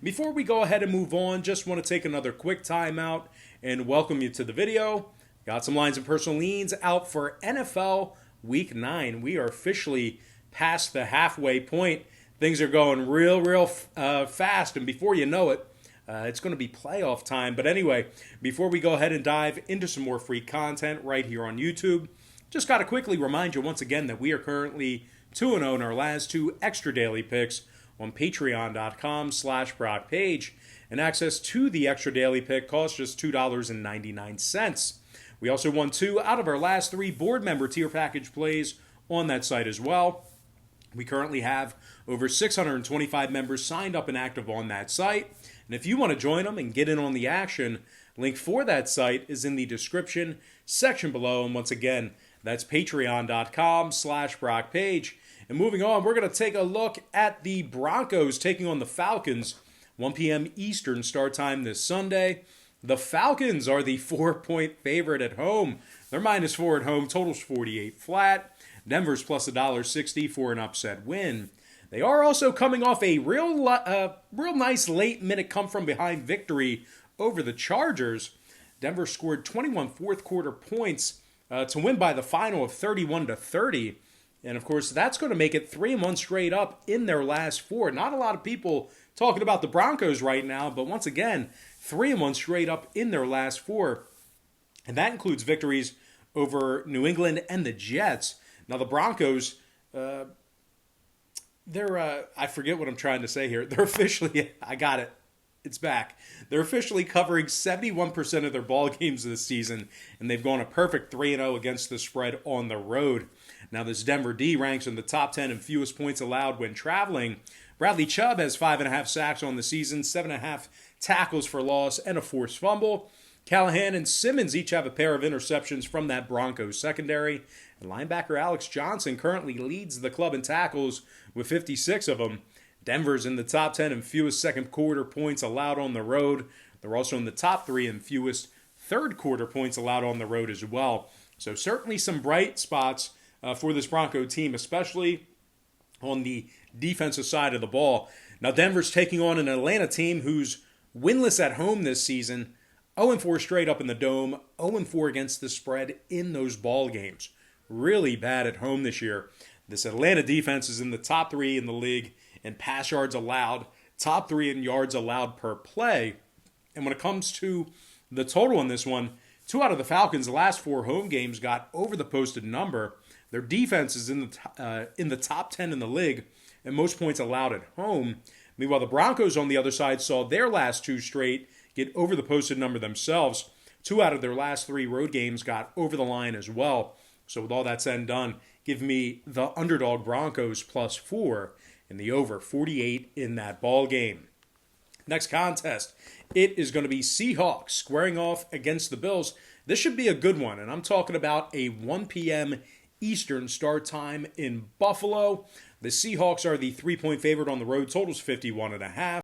Before we go ahead and move on, just want to take another quick timeout and welcome you to the video. Got some lines and personal leans out for NFL Week 9. We are officially past the halfway point. Things are going real fast, and before you know it, it's going to be playoff time. But anyway, before we go ahead and dive into some more free content right here on YouTube, just got to quickly remind you once again that we are currently 2-0 in our last two extra daily picks on patreon.com/BrockPage, and access to the extra daily pick costs just $2.99. We also won 2 out of our last 3 board member tier package plays on that site as well. We currently have over 625 members signed up and active on that site. And if you want to join them and get in on the action, link for that site is in the description section below. And once again, that's patreon.com/BrockPage. And moving on, we're going to take a look at the Broncos taking on the Falcons. 1 p.m. Eastern start time this Sunday. The Falcons are the 4-point favorite at home. They're -4 at home. Total's 48 flat. Denver's plus $1.60 for an upset win. They are also coming off a real nice late-minute come-from-behind victory over the Chargers. Denver scored 21 fourth-quarter points to win by the final of 31-30. And, of course, that's going to make it 3-1 straight up in their last 4. Not a lot of people talking about the Broncos right now, but once again, 3-1 straight up in their last 4. And that includes victories over New England and the Jets. Now, the Broncos, I forget what I'm trying to say here. They're officially, I got it. It's back. They're officially covering 71% of their ball games this season, and they've gone a perfect 3-0 against the spread on the road. Now, this Denver D ranks in the top 10 in fewest points allowed when traveling. Bradley Chubb has 5.5 sacks on the season, 7.5 tackles for loss, and a forced fumble. Callahan and Simmons each have a pair of interceptions from that Broncos secondary. And linebacker Alex Johnson currently leads the club in tackles with 56 of them. Denver's in the top 10 in fewest second-quarter points allowed on the road. They're also in the top 3 in fewest third-quarter points allowed on the road as well. So certainly some bright spots for this Bronco team, especially on the defensive side of the ball. Now Denver's taking on an Atlanta team who's winless at home this season, 0-4 straight up in the Dome, 0-4 against the spread in those ball games. Really bad at home this year. This Atlanta defense is in the top 3 in the league in pass yards allowed, top 3 in yards allowed per play. And when it comes to the total in this one, 2 out of the Falcons' last 4 home games got over the posted number. Their defense is in the top 10 in the league and most points allowed at home. Meanwhile, the Broncos on the other side saw their last 2 straight get over the posted number themselves. 2 out of their last 3 road games got over the line as well. So with all that said and done, give me the Underdog Broncos +4 and the over 48 in that ball game. Next contest, it is going to be Seahawks squaring off against the Bills. This should be a good one, and I'm talking about a 1 p.m. Eastern start time in Buffalo. The Seahawks are the 3-point favorite on the road. Total's 51.5.